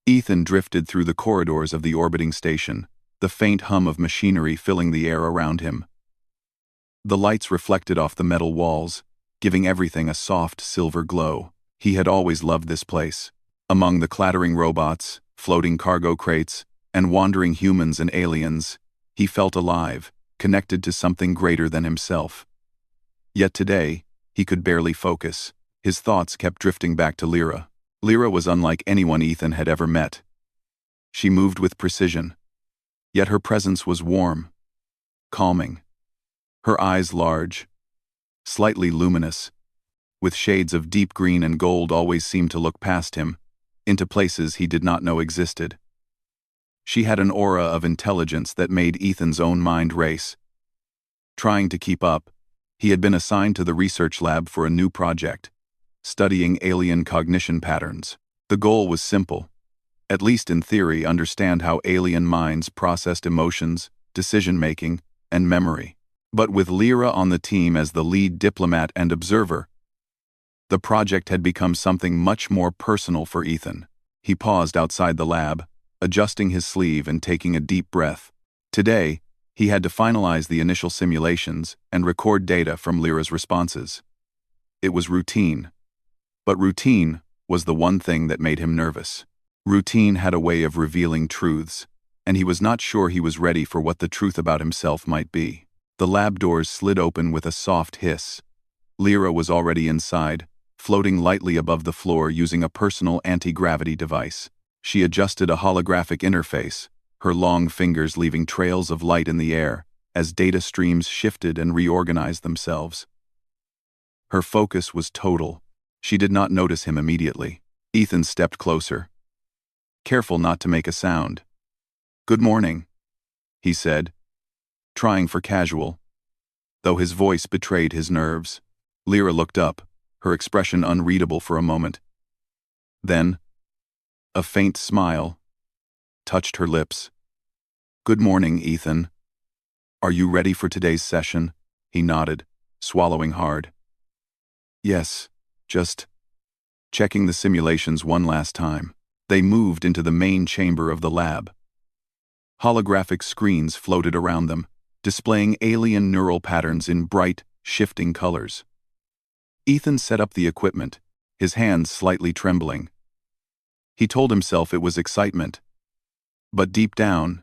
Ethan drifted through the corridors of the orbiting station, the faint hum of machinery filling the air around him. The lights reflected off the metal walls, giving everything a soft silver glow. He had always loved this place. Among the clattering robots, floating cargo crates, and wandering humans and aliens, he felt alive, connected to something greater than himself. Yet today, he could barely focus. His thoughts kept drifting back to Lyra. Lyra was unlike anyone Ethan had ever met. She moved with precision, yet her presence was warm, calming. Her eyes large, slightly luminous, with shades of deep green and gold, always seemed to look past him, into places he did not know existed. She had an aura of intelligence that made Ethan's own mind race. Trying to keep up, he had been assigned to the research lab for a new project, studying alien cognition patterns. The goal was simple, at least in theory, understand how alien minds processed emotions, decision-making, and memory. But with Lyra on the team as the lead diplomat and observer, the project had become something much more personal for Ethan. He paused outside the lab, adjusting his sleeve and taking a deep breath. Today, he had to finalize the initial simulations and record data from Lyra's responses. It was routine. But routine was the one thing that made him nervous. Routine had a way of revealing truths, and he was not sure he was ready for what the truth about himself might be. The lab doors slid open with a soft hiss. Lyra was already inside, floating lightly above the floor using a personal anti-gravity device. She adjusted a holographic interface, her long fingers leaving trails of light in the air as data streams shifted and reorganized themselves. Her focus was total. She did not notice him immediately. Ethan stepped closer, careful not to make a sound. "Good morning," he said, trying for casual, though his voice betrayed his nerves. Lyra looked up, her expression unreadable for a moment. Then, a faint smile touched her lips. "Good morning, Ethan. Are you ready for today's session?" He nodded, swallowing hard. "Yes, just checking the simulations one last time." They moved into the main chamber of the lab. Holographic screens floated around them, displaying alien neural patterns in bright, shifting colors. Ethan set up the equipment, his hands slightly trembling. He told himself it was excitement, but deep down,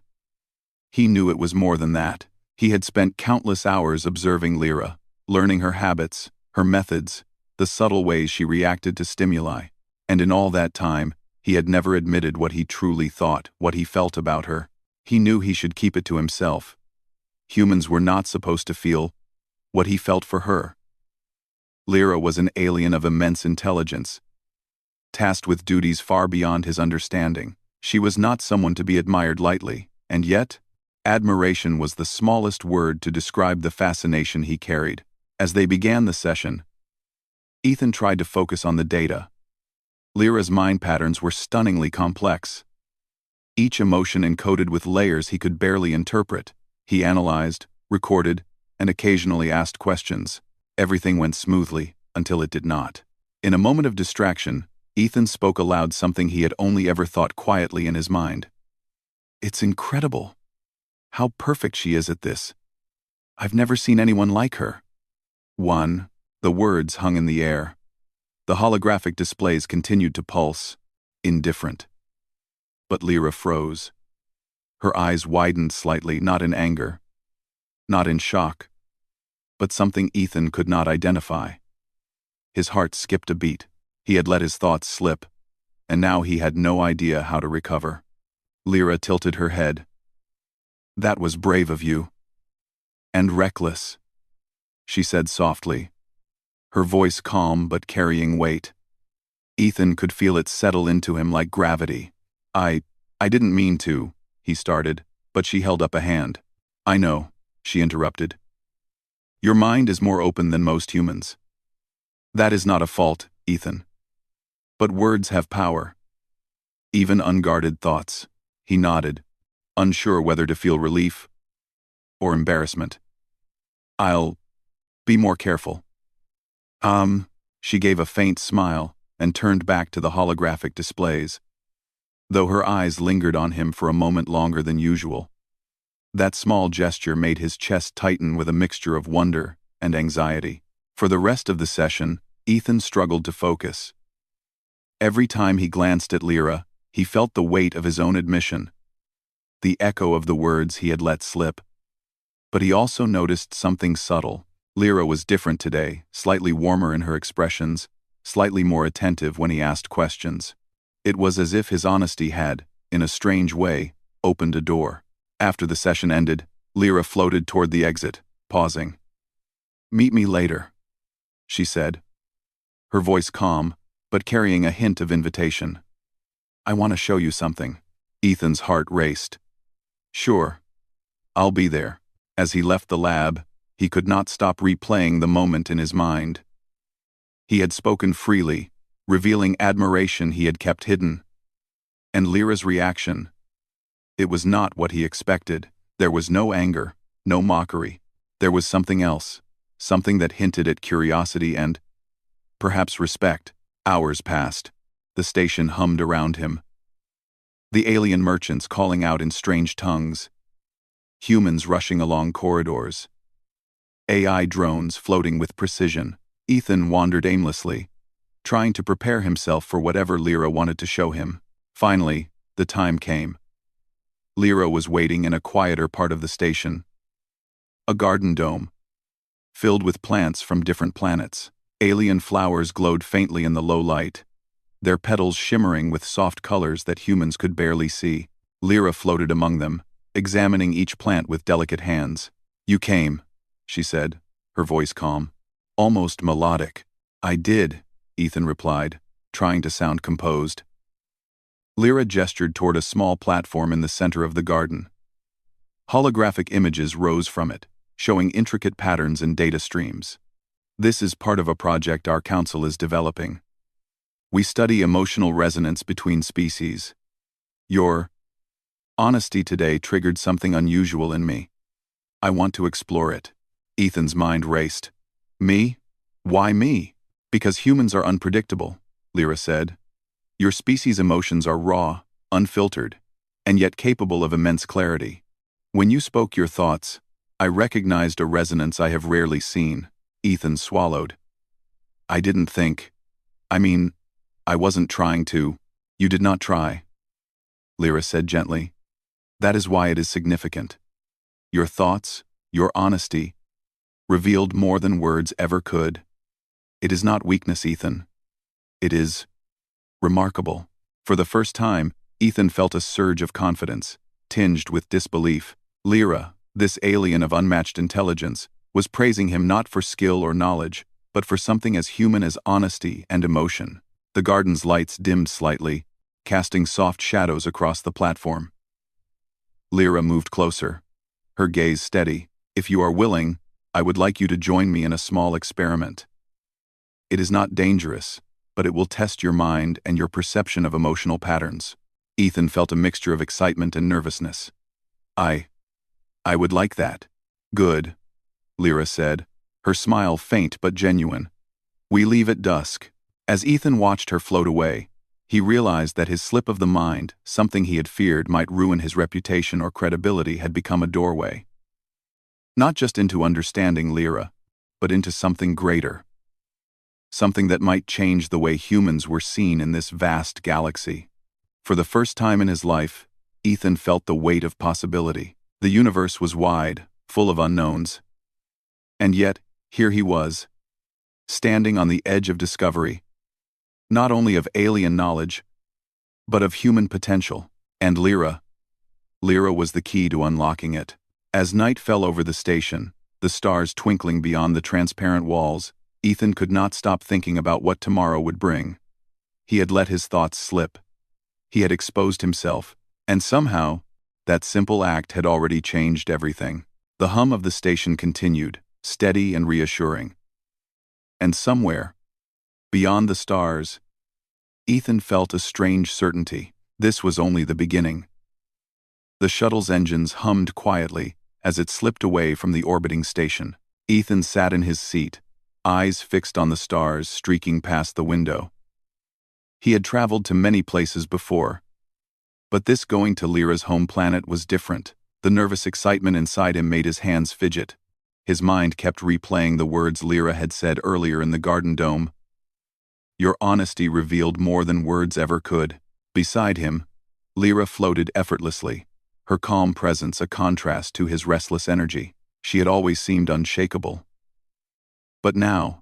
he knew it was more than that. He had spent countless hours observing Lyra, learning her habits, her methods, the subtle ways she reacted to stimuli, and in all that time, he had never admitted what he truly thought, what he felt about her. He knew he should keep it to himself. Humans were not supposed to feel what he felt for her. Lyra was an alien of immense intelligence, tasked with duties far beyond his understanding. She was not someone to be admired lightly, and yet, admiration was the smallest word to describe the fascination he carried. As they began the session, Ethan tried to focus on the data. Lyra's mind patterns were stunningly complex, each emotion encoded with layers he could barely interpret. He analyzed, recorded, and occasionally asked questions. Everything went smoothly, until it did not. In a moment of distraction, Ethan spoke aloud something he had only ever thought quietly in his mind. "It's incredible. How perfect she is at this. I've never seen anyone like her." The words hung in the air. The holographic displays continued to pulse, indifferent. But Lyra froze. Her eyes widened slightly, not in anger, not in shock, but something Ethan could not identify. His heart skipped a beat. He had let his thoughts slip, and now he had no idea how to recover. Lyra tilted her head. "That was brave of you. And reckless," she said softly, her voice calm but carrying weight. Ethan could feel it settle into him like gravity. I didn't mean to," he started, but she held up a hand. "I know," she interrupted. "Your mind is more open than most humans. That is not a fault, Ethan. But words have power. Even unguarded thoughts." He nodded, unsure whether to feel relief or embarrassment. "I'll be more careful." She gave a faint smile and turned back to the holographic displays. though her eyes lingered on him for a moment longer than usual. That small gesture made his chest tighten with a mixture of wonder and anxiety. For the rest of the session, Ethan struggled to focus. Every time he glanced at Lyra, he felt the weight of his own admission, the echo of the words he had let slip. But he also noticed something subtle. Lyra was different today, slightly warmer in her expressions, slightly more attentive when he asked questions. It was as if his honesty had, in a strange way, opened a door. After the session ended, Lyra floated toward the exit, pausing. "Meet me later," she said, her voice calm, but carrying a hint of invitation. "I want to show you something." Ethan's heart raced. "Sure. I'll be there." As he left the lab, he could not stop replaying the moment in his mind. He had spoken freely, revealing admiration he had kept hidden. And Lyra's reaction? It was not what he expected. There was no anger, no mockery. There was something else, something that hinted at curiosity and, perhaps, respect. Hours passed. The station hummed around him. The alien merchants calling out in strange tongues. Humans rushing along corridors. AI drones floating with precision. Ethan wandered aimlessly, trying to prepare himself for whatever Lyra wanted to show him. Finally, the time came. Lyra was waiting in a quieter part of the station. A garden dome, filled with plants from different planets. Alien flowers glowed faintly in the low light, their petals shimmering with soft colors that humans could barely see. Lyra floated among them, examining each plant with delicate hands. "You came," she said, her voice calm, almost melodic. "I did," Ethan replied, trying to sound composed. Lyra gestured toward a small platform in the center of the garden. Holographic images rose from it, showing intricate patterns and data streams. "This is part of a project our council is developing. We study emotional resonance between species. Your honesty today triggered something unusual in me. I want to explore it." Ethan's mind raced. "Me? Why me?" "Because humans are unpredictable," Lyra said. "Your species' emotions are raw, unfiltered, and yet capable of immense clarity. When you spoke your thoughts, I recognized a resonance I have rarely seen." Ethan swallowed. "I didn't think. I wasn't trying to." "You did not try," Lyra said gently. "That is why it is significant. Your thoughts, your honesty, revealed more than words ever could. It is not weakness, Ethan. It is remarkable." For the first time, Ethan felt a surge of confidence, tinged with disbelief. Lyra, this alien of unmatched intelligence, was praising him not for skill or knowledge, but for something as human as honesty and emotion. The garden's lights dimmed slightly, casting soft shadows across the platform. Lyra moved closer, her gaze steady. "If you are willing, I would like you to join me in a small experiment. It is not dangerous, but it will test your mind and your perception of emotional patterns." Ethan felt a mixture of excitement and nervousness. I would like that." "Good," Lyra said, her smile faint but genuine. "We leave at dusk." As Ethan watched her float away, he realized that his slip of the mind, something he had feared might ruin his reputation or credibility, had become a doorway. Not just into understanding Lyra, but into something greater. Something that might change the way humans were seen in this vast galaxy. For the first time in his life, Ethan felt the weight of possibility. The universe was wide, full of unknowns. And yet, here he was, standing on the edge of discovery, not only of alien knowledge, but of human potential. And Lyra was the key to unlocking it. As night fell over the station, the stars twinkling beyond the transparent walls, Ethan could not stop thinking about what tomorrow would bring. He had let his thoughts slip. He had exposed himself, and somehow, that simple act had already changed everything. The hum of the station continued, steady and reassuring. And somewhere, beyond the stars, Ethan felt a strange certainty. This was only the beginning. The shuttle's engines hummed quietly as it slipped away from the orbiting station. Ethan sat in his seat, eyes fixed on the stars streaking past the window. He had traveled to many places before, But this going to Lyra's home planet was different. The nervous excitement inside him made his hands fidget. His mind kept replaying the words Lyra had said earlier in the Garden Dome. Your honesty revealed more than words ever could. Beside him, Lyra floated effortlessly, her calm presence a contrast to his restless energy. She had always seemed unshakable. But now,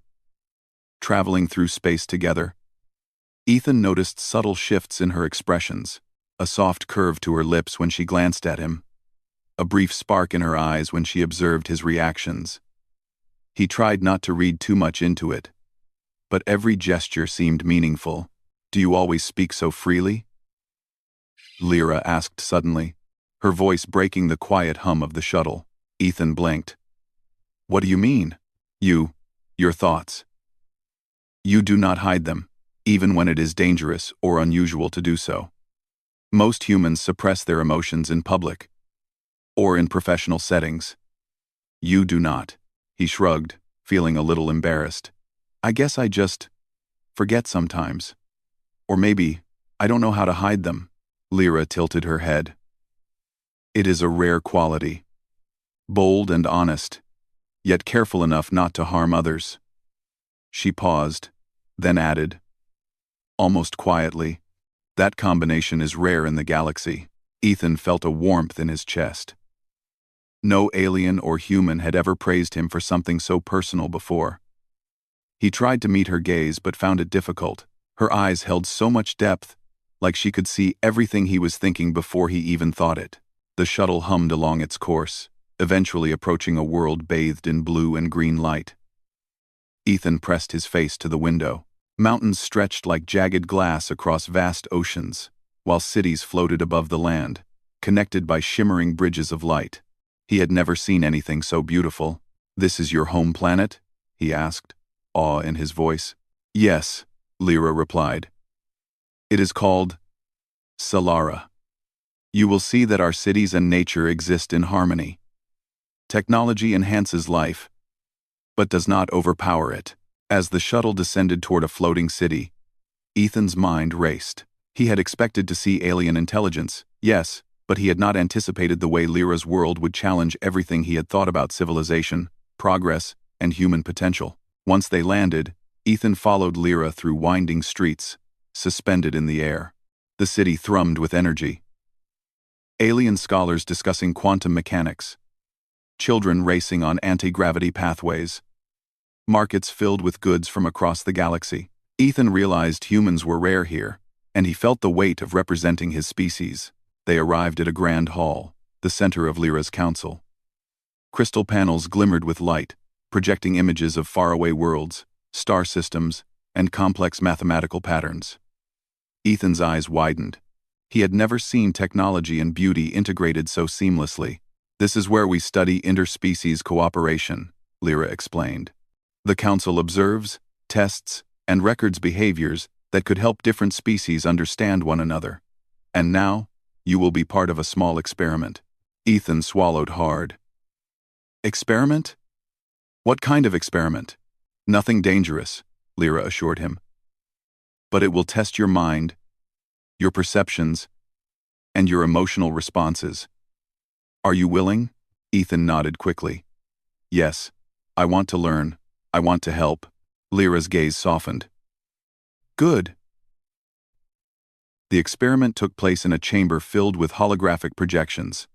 traveling through space together, Ethan noticed subtle shifts in her expressions, a soft curve to her lips when she glanced at him, a brief spark in her eyes when she observed his reactions. He tried not to read too much into it, but every gesture seemed meaningful. Do you always speak so freely? Lyra asked suddenly, her voice breaking the quiet hum of the shuttle. Ethan blinked. What do you mean? Your thoughts. You do not hide them, even when it is dangerous or unusual to do so. Most humans suppress their emotions in public, or in professional settings. You do not. He shrugged, feeling a little embarrassed. I guess I just forget sometimes. Or maybe I don't know how to hide them. Lyra tilted her head. It is a rare quality. Bold and honest, yet careful enough not to harm others. She paused, then added, almost quietly, that combination is rare in the galaxy. Ethan felt a warmth in his chest. No alien or human had ever praised him for something so personal before. He tried to meet her gaze but found it difficult. Her eyes held so much depth, like she could see everything he was thinking before he even thought it. The shuttle hummed along its course, eventually approaching a world bathed in blue and green light. Ethan pressed his face to the window. Mountains stretched like jagged glass across vast oceans, while cities floated above the land, connected by shimmering bridges of light. He had never seen anything so beautiful. This is your home planet? He asked, awe in his voice. Yes, Lyra replied. It is called Solara. You will see that our cities and nature exist in harmony. Technology enhances life, but does not overpower it. As the shuttle descended toward a floating city, Ethan's mind raced. He had expected to see alien intelligence, yes, but he had not anticipated the way Lyra's world would challenge everything he had thought about civilization, progress, and human potential. Once they landed, Ethan followed Lyra through winding streets, suspended in the air. The city thrummed with energy. Alien scholars discussing quantum mechanics, children racing on anti-gravity pathways, markets filled with goods from across the galaxy. Ethan realized humans were rare here, and he felt the weight of representing his species. They arrived at a grand hall, the center of Lyra's council. Crystal panels glimmered with light, projecting images of faraway worlds, star systems, and complex mathematical patterns. Ethan's eyes widened. He had never seen technology and beauty integrated so seamlessly. This is where we study interspecies cooperation, Lyra explained. The Council observes, tests, and records behaviors that could help different species understand one another. And now, you will be part of a small experiment. Ethan swallowed hard. Experiment? What kind of experiment? Nothing dangerous, Lyra assured him. But it will test your mind, your perceptions, and your emotional responses. Are you willing? Ethan nodded quickly. Yes, I want to learn. I want to help. Lyra's gaze softened. Good. The experiment took place in a chamber filled with holographic projections.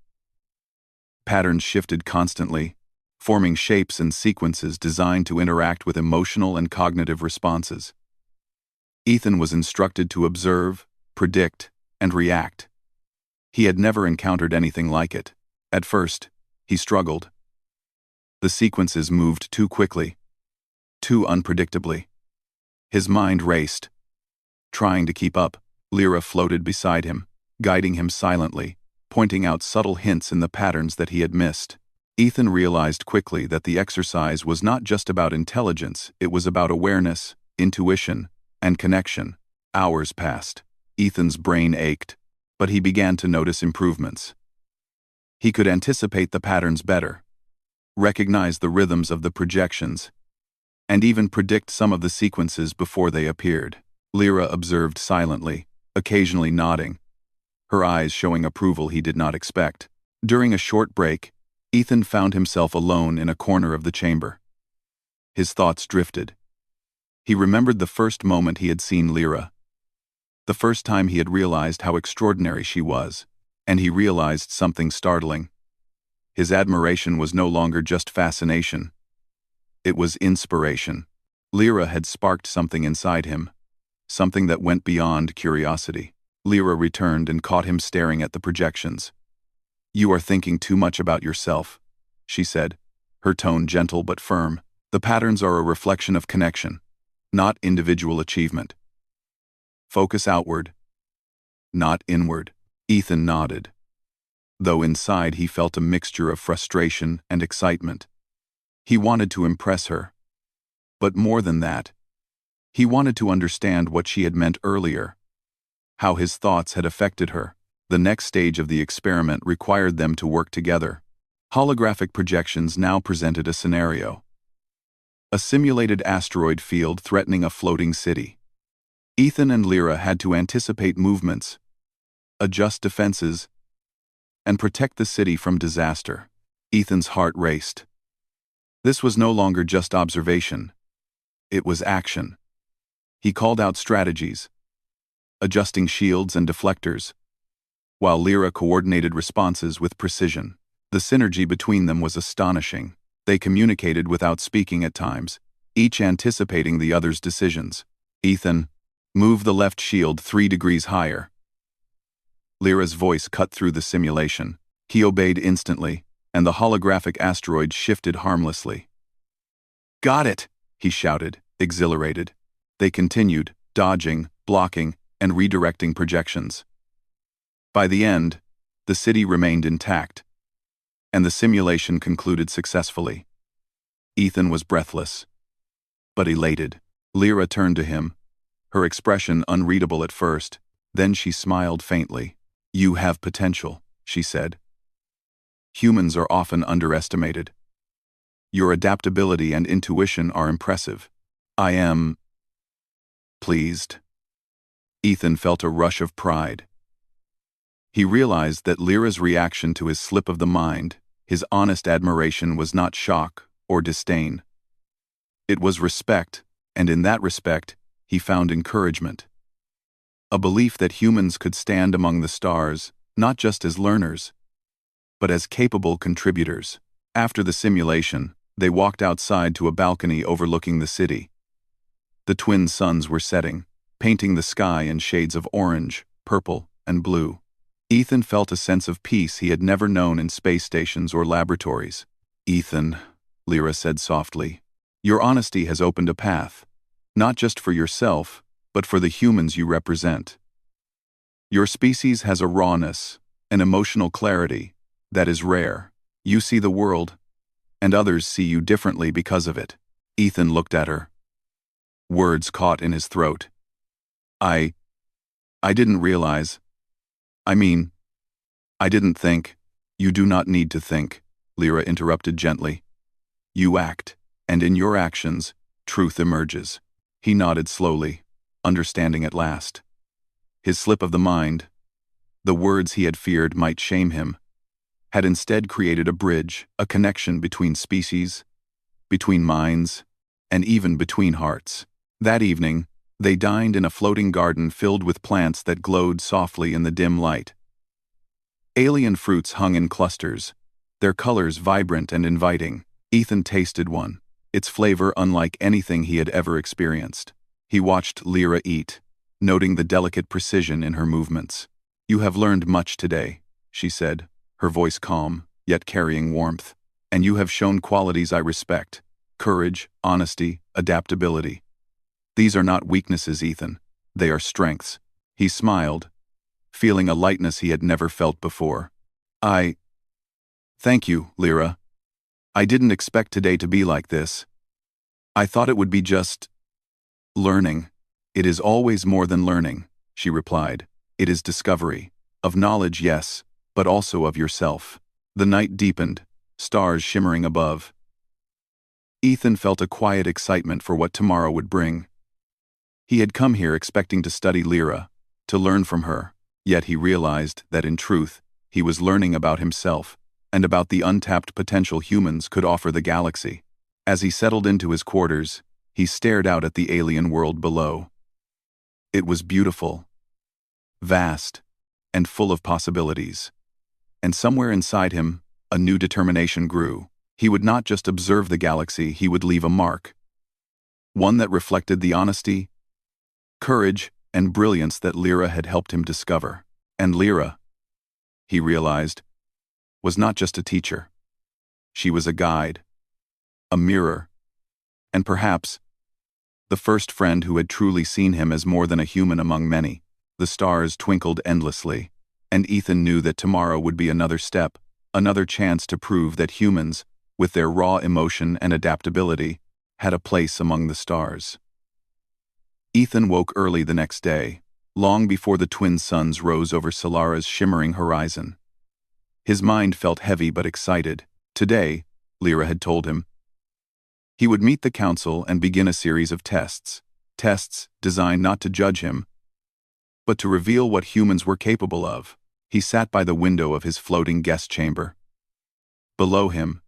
Patterns shifted constantly, forming shapes and sequences designed to interact with emotional and cognitive responses. Ethan was instructed to observe, predict, and react. He had never encountered anything like it. At first, he struggled. The sequences moved too quickly, too unpredictably. His mind raced. Trying to keep up, Lyra floated beside him, guiding him silently, pointing out subtle hints in the patterns that he had missed. Ethan realized quickly that the exercise was not just about intelligence, it was about awareness, intuition, and connection. Hours passed. Ethan's brain ached, but he began to notice improvements. He could anticipate the patterns better, recognize the rhythms of the projections, and even predict some of the sequences before they appeared. Lyra observed silently, occasionally nodding, her eyes showing approval he did not expect. During a short break, Ethan found himself alone in a corner of the chamber. His thoughts drifted. He remembered the first moment he had seen Lyra. The first time he had realized how extraordinary she was, and he realized something startling. His admiration was no longer just fascination. It was inspiration. Lyra had sparked something inside him, something that went beyond curiosity. Lyra returned and caught him staring at the projections. "You are thinking too much about yourself," she said, her tone gentle but firm. "The patterns are a reflection of connection, not individual achievement. Focus outward, not inward." Ethan nodded, though inside he felt a mixture of frustration and excitement. He wanted to impress her. But more than that, he wanted to understand what she had meant earlier, how his thoughts had affected her. The next stage of the experiment required them to work together. Holographic projections now presented a scenario. A simulated asteroid field threatening a floating city. Ethan and Lyra had to anticipate movements, adjust defenses, and protect the city from disaster. Ethan's heart raced. This was no longer just observation. It was action. He called out strategies, adjusting shields and deflectors, while Lyra coordinated responses with precision. The synergy between them was astonishing. They communicated without speaking at times, each anticipating the other's decisions. "Ethan, move the left shield 3 degrees higher." Lyra's voice cut through the simulation. He obeyed instantly, and the holographic asteroid shifted harmlessly. "Got it!" he shouted, exhilarated. They continued, dodging, blocking, and redirecting projections. By the end, the city remained intact, and the simulation concluded successfully. Ethan was breathless, but elated. Lyra turned to him, her expression unreadable at first. Then she smiled faintly. "You have potential," she said. "Humans are often underestimated. Your adaptability and intuition are impressive. I am pleased." Ethan felt a rush of pride. He realized that Lyra's reaction to his slip of the mind, his honest admiration, was not shock or disdain. It was respect, and in that respect, he found encouragement. A belief that humans could stand among the stars, not just as learners, but as capable contributors. After the simulation, they walked outside to a balcony overlooking the city. The twin suns were setting, painting the sky in shades of orange, purple, and blue. Ethan felt a sense of peace he had never known in space stations or laboratories. "Ethan," Lyra said softly, "your honesty has opened a path, not just for yourself, but for the humans you represent. Your species has a rawness, an emotional clarity, that is rare. You see the world, and others see you differently because of it." Ethan looked at her. Words caught in his throat. I didn't realize. I didn't think." "You do not need to think," Lyra interrupted gently. "You act, and in your actions, truth emerges." He nodded slowly, understanding at last. His slip of the mind, the words he had feared might shame him, had instead created a bridge, a connection between species, between minds, and even between hearts. That evening, they dined in a floating garden filled with plants that glowed softly in the dim light. Alien fruits hung in clusters, their colors vibrant and inviting. Ethan tasted one, its flavor unlike anything he had ever experienced. He watched Lyra eat, noting the delicate precision in her movements. "You have learned much today," she said, her voice calm, yet carrying warmth. "And you have shown qualities I respect: courage, honesty, adaptability. These are not weaknesses, Ethan. They are strengths." He smiled, feeling a lightness he had never felt before. Thank you, Lyra. I didn't expect today to be like this. I thought it would be just learning." "It is always more than learning," she replied. "It is discovery. Of knowledge, yes, but also of yourself." The night deepened, stars shimmering above. Ethan felt a quiet excitement for what tomorrow would bring. He had come here expecting to study Lyra, to learn from her, Yet he realized that in truth, he was learning about himself and about the untapped potential humans could offer the galaxy. As he settled into his quarters, he stared out at the alien world below. It was beautiful, vast, and full of possibilities. And somewhere inside him, a new determination grew. He would not just observe the galaxy, he would leave a mark. One that reflected the honesty, courage, and brilliance that Lyra had helped him discover. And Lyra, he realized, was not just a teacher. She was a guide, a mirror, and perhaps the first friend who had truly seen him as more than a human among many. The stars twinkled endlessly, and Ethan knew that tomorrow would be another step, another chance to prove that humans, with their raw emotion and adaptability, had a place among the stars. Ethan woke early the next day, long before the twin suns rose over Solara's shimmering horizon. His mind felt heavy but excited. Today, Lyra had told him, he would meet the council and begin a series of tests designed not to judge him, but to reveal what humans were capable of. He sat by the window of his floating guest chamber. Below him,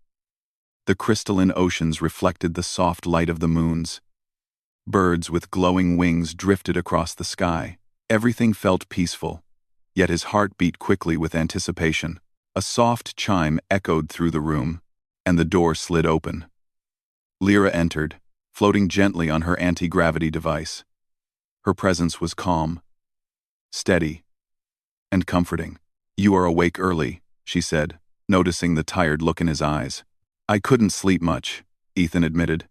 the crystalline oceans reflected the soft light of the moons. Birds with glowing wings drifted across the sky. Everything felt peaceful, yet his heart beat quickly with anticipation. A soft chime echoed through the room, and the door slid open. Lyra entered, floating gently on her anti-gravity device. Her presence was calm, steady, and comforting. "You are awake early," she said, noticing the tired look in his eyes. "I couldn't sleep much," Ethan admitted.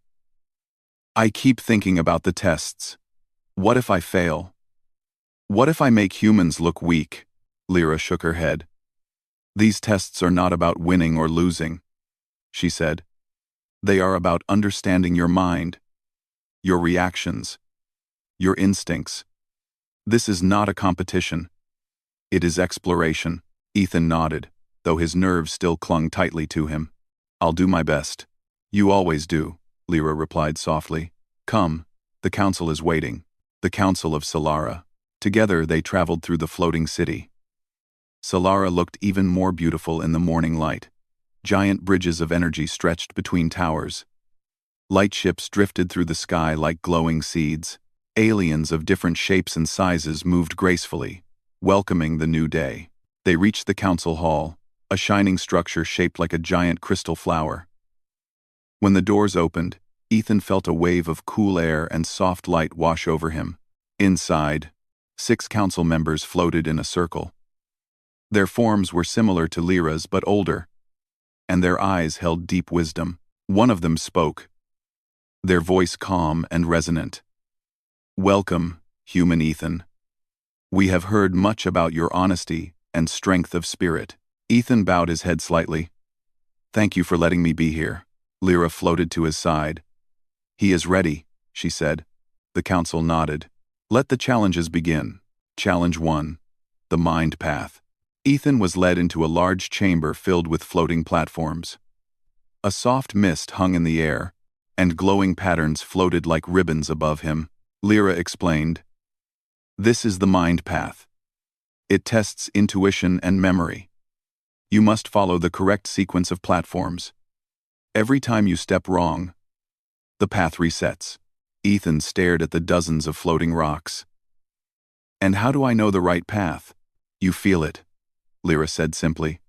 "I keep thinking about the tests. What if I fail? What if I make humans look weak?" Lyra shook her head. "These tests are not about winning or losing," she said. "They are about understanding your mind, your reactions, your instincts. This is not a competition. It is exploration." Ethan nodded, though his nerves still clung tightly to him. "I'll do my best." "You always do," Lyra replied softly. "Come, the council is waiting." The Council of Solara. Together they traveled through the floating city. Solara looked even more beautiful in the morning light. Giant bridges of energy stretched between towers. Light ships drifted through the sky like glowing seeds. Aliens of different shapes and sizes moved gracefully, welcoming the new day. They reached the council hall, a shining structure shaped like a giant crystal flower. When the doors opened, Ethan felt a wave of cool air and soft light wash over him. Inside, 6 council members floated in a circle. Their forms were similar to Lyra's but older, and their eyes held deep wisdom. One of them spoke, their voice calm and resonant. "Welcome, human Ethan. We have heard much about your honesty and strength of spirit." Ethan bowed his head slightly. "Thank you for letting me be here." Lyra floated to his side. "He is ready," she said. The council nodded. "Let the challenges begin." Challenge 1. The Mind Path. Ethan was led into a large chamber filled with floating platforms. A soft mist hung in the air, and glowing patterns floated like ribbons above him. Lyra explained, "This is the Mind Path. It tests intuition and memory. You must follow the correct sequence of platforms. Every time you step wrong, the path resets." Ethan stared at the dozens of floating rocks. "And how do I know the right path?" "You feel it," Lyra said simply.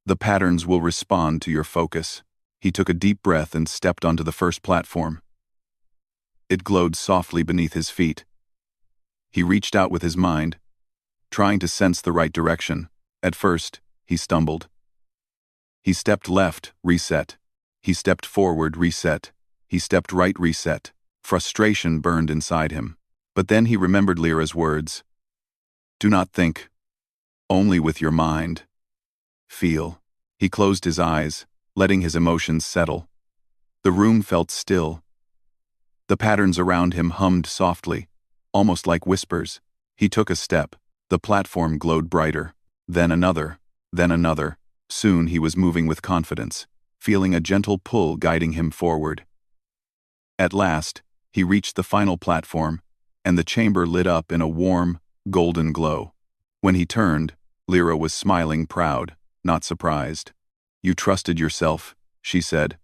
"The patterns will respond to your focus." He took a deep breath and stepped onto the first platform. It glowed softly beneath his feet. He reached out with his mind, trying to sense the right direction. At first, he stumbled. He stepped left, reset. He stepped forward, reset. He stepped right, reset. Frustration burned inside him. But then he remembered Lyra's words. "Do not think. Only with your mind. Feel." He closed his eyes, letting his emotions settle. The room felt still. The patterns around him hummed softly, almost like whispers. He took a step. The platform glowed brighter. Then another. Then another. Soon he was moving with confidence, feeling a gentle pull guiding him forward. At last, he reached the final platform, and the chamber lit up in a warm, golden glow. When he turned, Lyra was smiling proud, not surprised. "You trusted yourself," she said.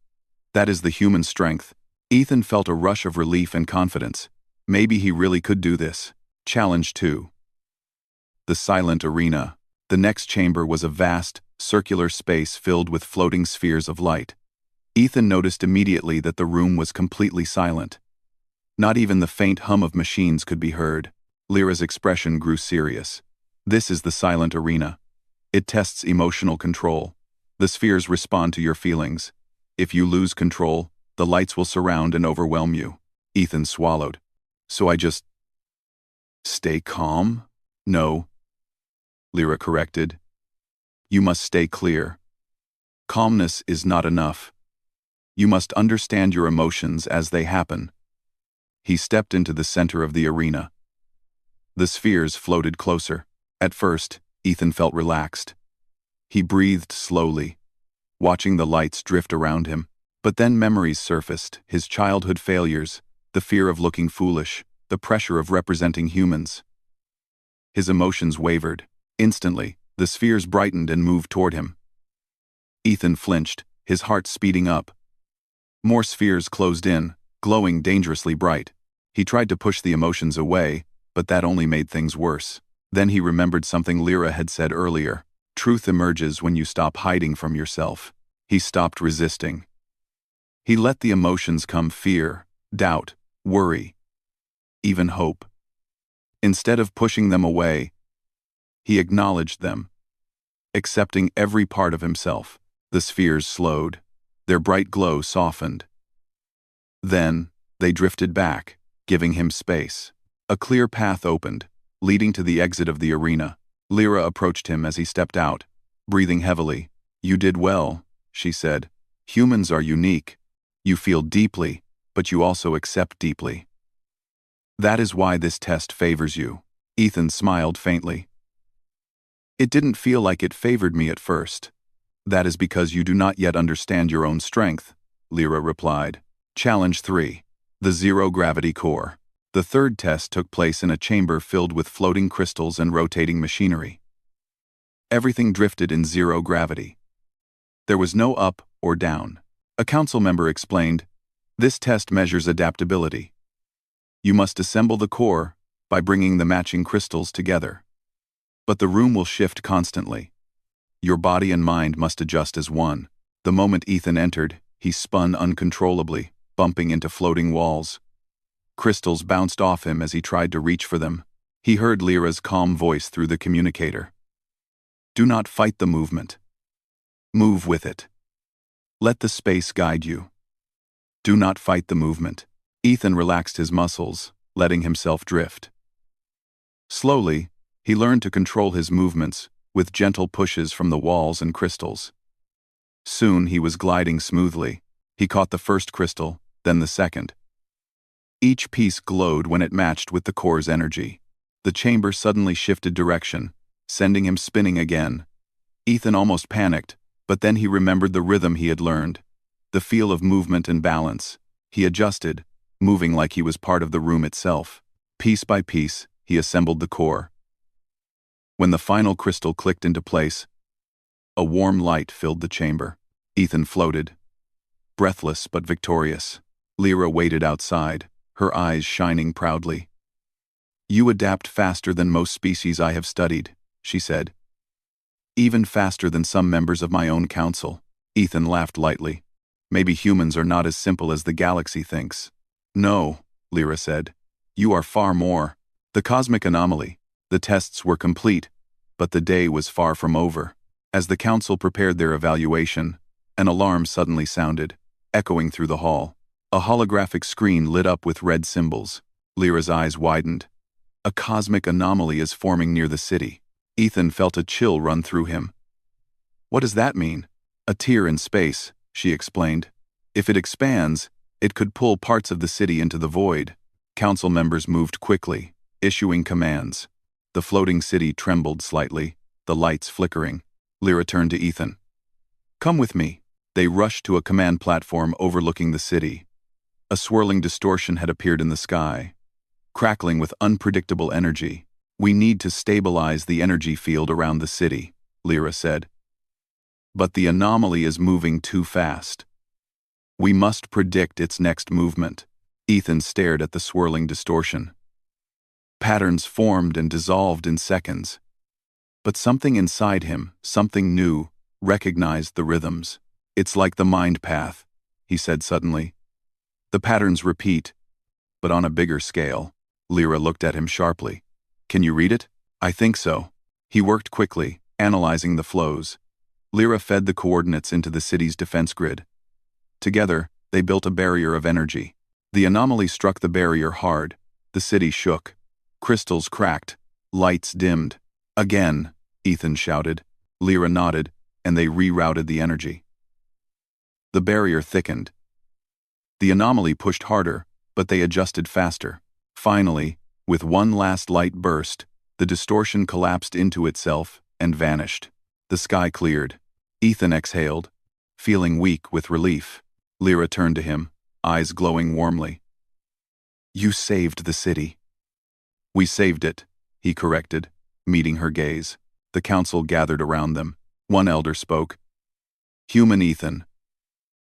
"That is the human strength." Ethan felt a rush of relief and confidence. Maybe he really could do this. Challenge 2. The Silent Arena. The next chamber was a vast, circular space filled with floating spheres of light. Ethan noticed immediately that the room was completely silent. Not even the faint hum of machines could be heard. Lyra's expression grew serious. "This is the Silent Arena. It tests emotional control. The spheres respond to your feelings. If you lose control, the lights will surround and overwhelm you." Ethan swallowed. "So I just stay calm?" "No," Lyra corrected. "You must stay clear. Calmness is not enough. You must understand your emotions as they happen." He stepped into the center of the arena. The spheres floated closer. At first, Ethan felt relaxed. He breathed slowly, watching the lights drift around him. But then memories surfaced, his childhood failures, the fear of looking foolish, the pressure of representing humans. His emotions wavered. Instantly, the spheres brightened and moved toward him. Ethan flinched, his heart speeding up. More spheres closed in, glowing dangerously bright. He tried to push the emotions away, but that only made things worse. Then he remembered something Lyra had said earlier. Truth emerges when you stop hiding from yourself. He stopped resisting. He let the emotions come: fear, doubt, worry, even hope. Instead of pushing them away, he acknowledged them, accepting every part of himself. The spheres slowed. Their bright glow softened. Then, they drifted back, giving him space. A clear path opened, leading to the exit of the arena. Lyra approached him as he stepped out, breathing heavily. "You did well," she said. "Humans are unique. You feel deeply, but you also accept deeply. That is why this test favors you." Ethan smiled faintly. "It didn't feel like it favored me at first." "That is because you do not yet understand your own strength," Lyra replied. Challenge 3. The Zero-Gravity Core. The third test took place in a chamber filled with floating crystals and rotating machinery. Everything drifted in zero gravity. There was no up or down. A council member explained, "This test measures adaptability. You must assemble the core by bringing the matching crystals together. But the room will shift constantly. Your body and mind must adjust as one." The moment Ethan entered, he spun uncontrollably, bumping into floating walls. Crystals bounced off him as he tried to reach for them. He heard Lyra's calm voice through the communicator. "Do not fight the movement. Move with it. Let the space guide you. Do not fight the movement." Ethan relaxed his muscles, letting himself drift. Slowly, he learned to control his movements, with gentle pushes from the walls and crystals. Soon he was gliding smoothly. He caught the first crystal, then the second. Each piece glowed when it matched with the core's energy. The chamber suddenly shifted direction, sending him spinning again. Ethan almost panicked, but then he remembered the rhythm he had learned, the feel of movement and balance. He adjusted, moving like he was part of the room itself. Piece by piece, he assembled the core. When the final crystal clicked into place, a warm light filled the chamber. Ethan floated, breathless but victorious. Lyra waited outside, her eyes shining proudly. "You adapt faster than most species I have studied," she said. "Even faster than some members of my own council." Ethan laughed lightly. "Maybe humans are not as simple as the galaxy thinks." "No," Lyra said. "You are far more." The cosmic anomaly. The tests were complete, but the day was far from over. As the council prepared their evaluation, an alarm suddenly sounded, echoing through the hall. A holographic screen lit up with red symbols. Lyra's eyes widened. A cosmic anomaly is forming near the city. Ethan felt a chill run through him. "What does that mean?" "A tear in space," she explained. "If it expands, it could pull parts of the city into the void." Council members moved quickly, issuing commands. The floating city trembled slightly, the lights flickering. Lyra turned to Ethan. "Come with me." They rushed to a command platform overlooking the city. A swirling distortion had appeared in the sky, crackling with unpredictable energy. We need to stabilize the energy field around the city, Lyra said. But the anomaly is moving too fast. We must predict its next movement. Ethan stared at the swirling distortion. Patterns formed and dissolved in seconds. But something inside him, something new, recognized the rhythms. It's like the mind path, he said suddenly. The patterns repeat, but on a bigger scale. Lyra looked at him sharply. Can you read it? I think so. He worked quickly, analyzing the flows. Lyra fed the coordinates into the city's defense grid. Together, they built a barrier of energy. The anomaly struck the barrier hard. The city shook. Crystals cracked. Lights dimmed. Again, Ethan shouted. Lyra nodded, and they rerouted the energy. The barrier thickened. The anomaly pushed harder, but they adjusted faster. Finally, with one last light burst, the distortion collapsed into itself and vanished. The sky cleared. Ethan exhaled, feeling weak with relief. Lyra turned to him, eyes glowing warmly. You saved the city. We saved it, he corrected, meeting her gaze. The council gathered around them. One elder spoke. Human Ethan,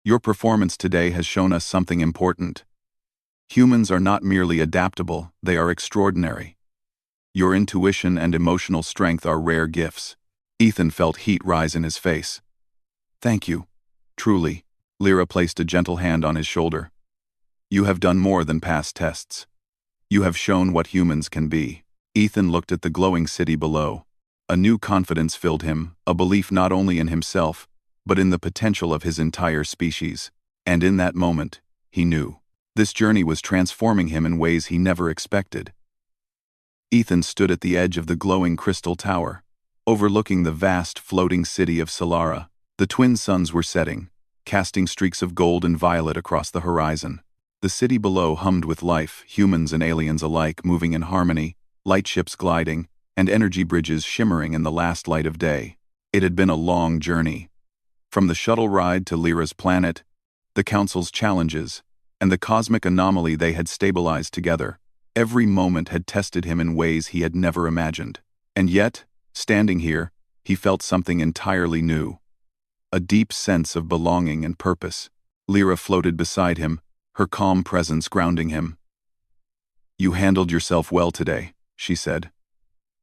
your performance today has shown us something important. Humans are not merely adaptable, they are extraordinary. Your intuition and emotional strength are rare gifts. Ethan felt heat rise in his face. Thank you. Truly. Lyra placed a gentle hand on his shoulder. You have done more than pass tests. You have shown what humans can be. Ethan looked at the glowing city below. A new confidence filled him, a belief not only in himself, but in the potential of his entire species. And in that moment, he knew. This journey was transforming him in ways he never expected. Ethan stood at the edge of the glowing crystal tower, overlooking the vast floating city of Solara. The twin suns were setting, casting streaks of gold and violet across the horizon. The city below hummed with life, humans and aliens alike moving in harmony, lightships gliding, and energy bridges shimmering in the last light of day. It had been a long journey. From the shuttle ride to Lyra's planet, the Council's challenges, and the cosmic anomaly they had stabilized together, every moment had tested him in ways he had never imagined. And yet, standing here, he felt something entirely new. A deep sense of belonging and purpose. Lyra floated beside him, her calm presence grounding him. You handled yourself well today, she said.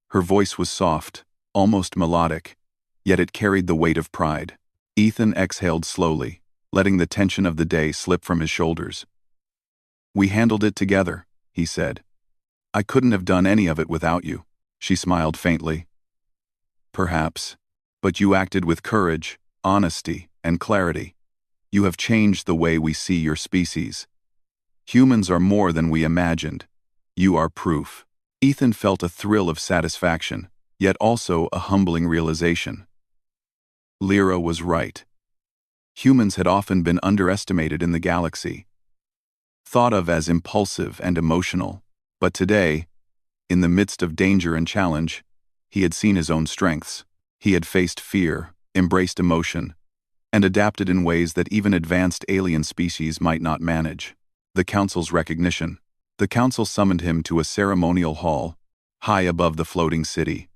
Her voice was soft, almost melodic, yet it carried the weight of pride. Ethan exhaled slowly, letting the tension of the day slip from his shoulders. We handled it together, he said. I couldn't have done any of it without you. She smiled faintly. Perhaps, but you acted with courage, honesty, and clarity. You have changed the way we see your species. Humans are more than we imagined. You are proof. Ethan felt a thrill of satisfaction, yet also a humbling realization. Lyra was right. Humans had often been underestimated in the galaxy, thought of as impulsive and emotional, but today, in the midst of danger and challenge, he had seen his own strengths. He had faced fear, embraced emotion, and adapted in ways that even advanced alien species might not manage. The Council's recognition. The Council summoned him to a ceremonial hall, high above the floating city.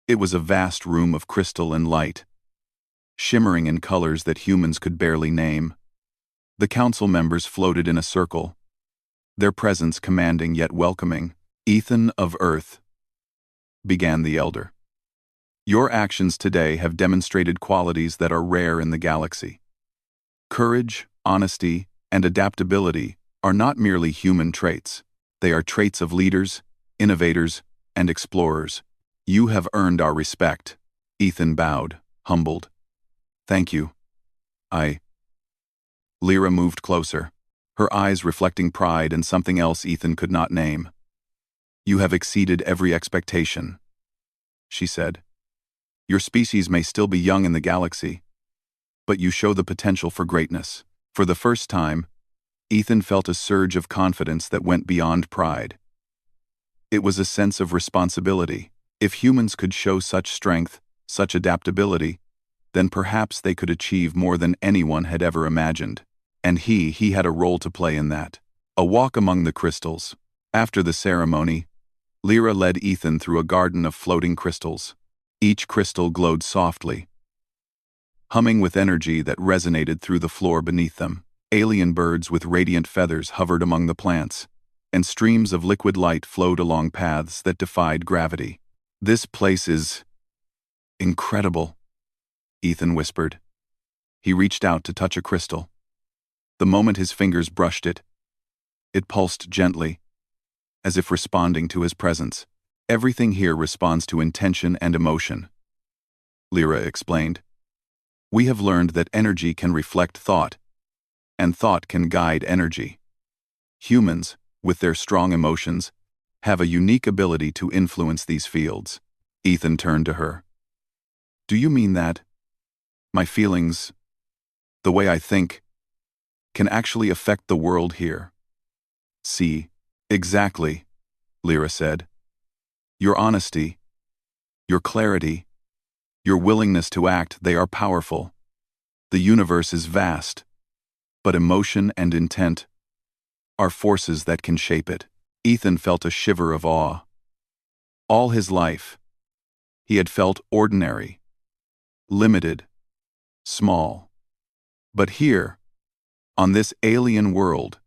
It was a vast room of crystal and light, shimmering in colors that humans could barely name. The Council members floated in a circle, their presence commanding yet welcoming. Ethan of Earth, began the Elder. Your actions today have demonstrated qualities that are rare in the galaxy. Courage, honesty, and adaptability are not merely human traits. They are traits of leaders, innovators, and explorers. You have earned our respect. Ethan bowed, humbled. Thank you. Lyra moved closer, her eyes reflecting pride and something else Ethan could not name. You have exceeded every expectation, she said. Your species may still be young in the galaxy, but you show the potential for greatness. For the first time, Ethan felt a surge of confidence that went beyond pride. It was a sense of responsibility. If humans could show such strength, such adaptability, then perhaps they could achieve more than anyone had ever imagined. And he had a role to play in that. A walk among the crystals. After the ceremony, Lyra led Ethan through a garden of floating crystals. Each crystal glowed softly, humming with energy that resonated through the floor beneath them. Alien birds with radiant feathers hovered among the plants, and streams of liquid light flowed along paths that defied gravity. "This place is incredible," Ethan whispered. He reached out to touch a crystal. The moment his fingers brushed it, it pulsed gently, as if responding to his presence. "Everything here responds to intention and emotion," Lyra explained. "We have learned that energy can reflect thought, and thought can guide energy. Humans, with their strong emotions, have a unique ability to influence these fields." Ethan turned to her. "Do you mean that my feelings, the way I think, can actually affect the world here?" "See, exactly," Lyra said. "Your honesty, your clarity, your willingness to act, they are powerful. The universe is vast, but emotion and intent are forces that can shape it." Ethan felt a shiver of awe. All his life, he had felt ordinary, limited, small. But here, on this alien world,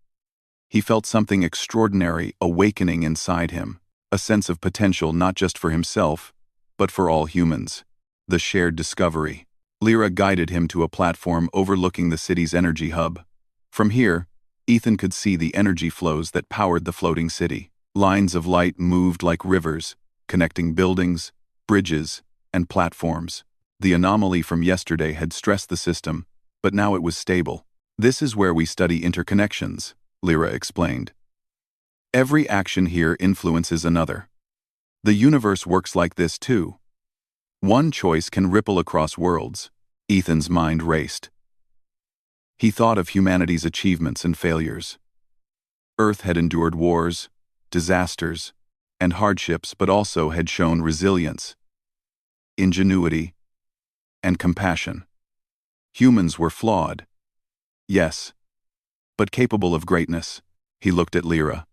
he felt something extraordinary awakening inside him, a sense of potential not just for himself, but for all humans. The shared discovery. Lyra guided him to a platform overlooking the city's energy hub. From here, Ethan could see the energy flows that powered the floating city. Lines of light moved like rivers, connecting buildings, bridges, and platforms. The anomaly from yesterday had stressed the system, but now it was stable. "This is where we study interconnections," Lyra explained. "Every action here influences another. The universe works like this too. One choice can ripple across worlds." Ethan's mind raced. He thought of humanity's achievements and failures. Earth had endured wars, disasters, and hardships, but also had shown resilience, ingenuity, and compassion. Humans were flawed, yes, but capable of greatness. He looked at Lyra.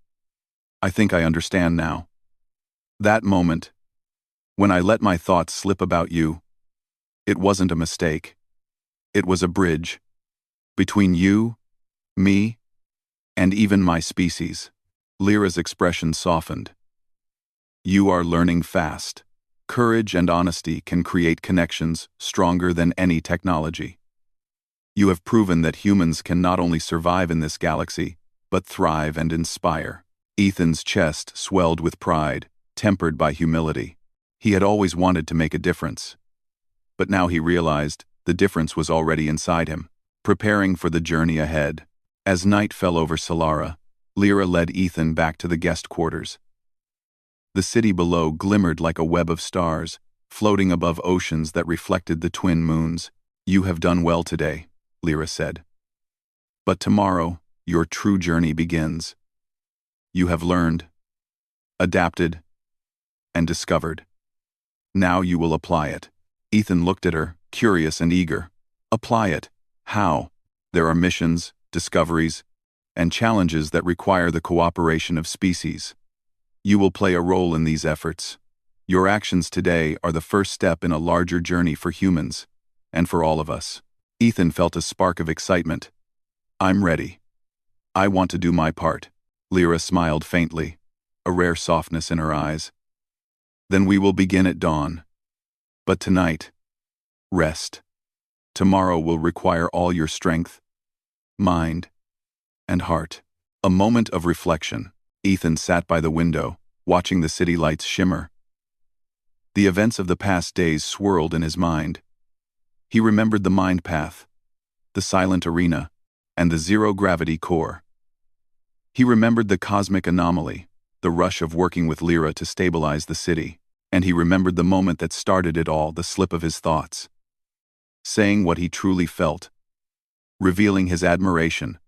"I think I understand now. That moment, when I let my thoughts slip about you, it wasn't a mistake. It was a bridge between you, me, and even my species." Lyra's expression softened. "You are learning fast. Courage and honesty can create connections stronger than any technology. You have proven that humans can not only survive in this galaxy, but thrive and inspire." Ethan's chest swelled with pride, tempered by humility. He had always wanted to make a difference. But now he realized the difference was already inside him, preparing for the journey ahead. As night fell over Solara, Lyra led Ethan back to the guest quarters. The city below glimmered like a web of stars, floating above oceans that reflected the twin moons. "You have done well today," Lyra said. "But tomorrow, your true journey begins. You have learned, adapted, and discovered. Now you will apply it." Ethan looked at her, curious and eager. "Apply it? How?" "There are missions, discoveries, and challenges that require the cooperation of species. You will play a role in these efforts. Your actions today are the first step in a larger journey for humans, and for all of us." Ethan felt a spark of excitement. "I'm ready. I want to do my part." Lyra smiled faintly, a rare softness in her eyes. "Then we will begin at dawn. But tonight, rest. Tomorrow will require all your strength, mind, and heart." A moment of reflection. Ethan sat by the window, watching the city lights shimmer. The events of the past days swirled in his mind. He remembered the mind path, the silent arena, and the zero-gravity core. He remembered the cosmic anomaly, the rush of working with Lyra to stabilize the city, and he remembered the moment that started it all, the slip of his thoughts. Saying what he truly felt, revealing his admiration,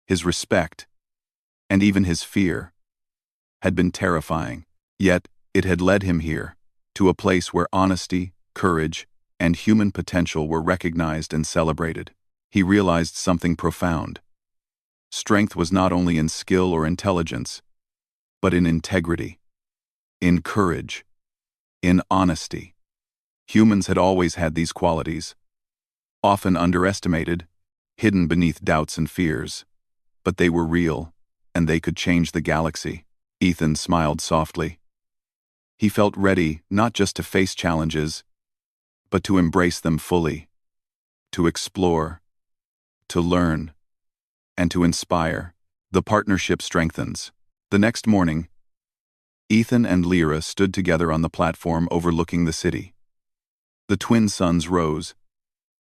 his respect, and even his fear, had been terrifying. Yet, it had led him here, to a place where honesty, courage, and human potential were recognized and celebrated. He realized something profound. Strength was not only in skill or intelligence, but in integrity. in courage, in honesty. Humans had always had these qualities, often underestimated, hidden beneath doubts and fears. But they were real, and they could change the galaxy. Ethan smiled softly. He felt ready not just to face challenges, but to embrace them fully, to explore, to learn, and to inspire. The partnership strengthens. The next morning, Ethan and Lyra stood together on the platform overlooking the city. The twin suns rose,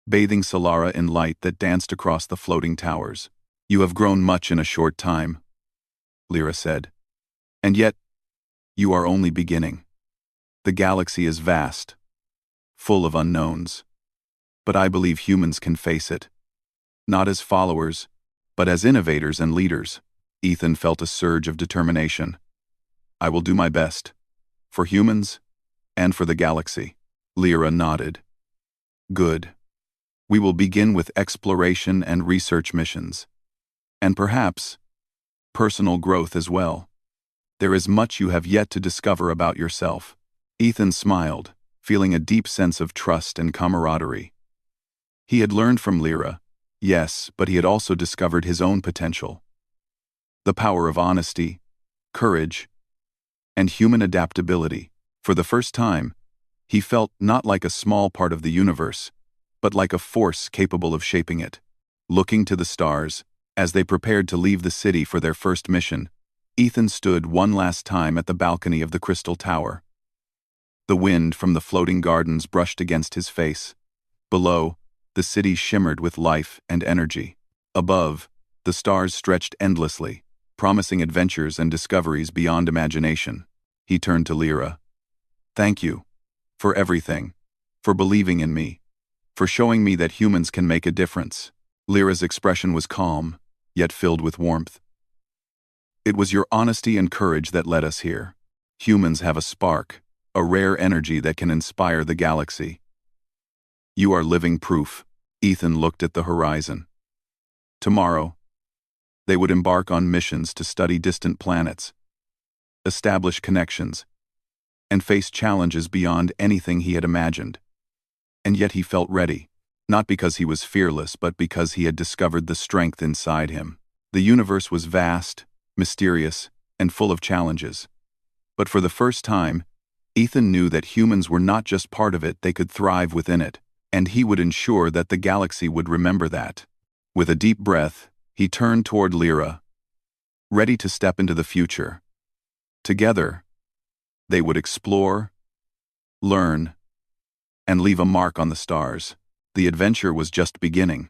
bathing Solara in light that danced across the floating towers. "You have grown much in a short time," Lyra said. "And yet, you are only beginning. The galaxy is vast, full of unknowns. But I believe humans can face it. Not as followers, but as innovators and leaders." Ethan felt a surge of determination. "I will do my best. For humans, and for the galaxy." Lyra nodded. "Good. We will begin with exploration and research missions. And perhaps, personal growth as well. There is much you have yet to discover about yourself." Ethan smiled, feeling a deep sense of trust and camaraderie. He had learned from Lyra, yes, but he had also discovered his own potential. The power of honesty, courage, and human adaptability. For the first time, he felt not like a small part of the universe, but like a force capable of shaping it. Looking to the stars, as they prepared to leave the city for their first mission, Ethan stood one last time at the balcony of the Crystal Tower. The wind from the floating gardens brushed against his face. Below, the city shimmered with life and energy. Above, the stars stretched endlessly, promising adventures and discoveries beyond imagination. He turned to Lyra. "Thank you. For everything. For believing in me. For showing me that humans can make a difference." Lyra's expression was calm, yet filled with warmth. "It was your honesty and courage that led us here. Humans have a spark, a rare energy that can inspire the galaxy. You are living proof." Ethan looked at the horizon. Tomorrow, they would embark on missions to study distant planets, establish connections, and face challenges beyond anything he had imagined. And yet he felt ready, not because he was fearless, but because he had discovered the strength inside him. The universe was vast, mysterious, and full of challenges. But for the first time, Ethan knew that humans were not just part of it, they could thrive within it, and he would ensure that the galaxy would remember that. With a deep breath, he turned toward Lyra, ready to step into the future. Together, they would explore, learn, and leave a mark on the stars. The adventure was just beginning.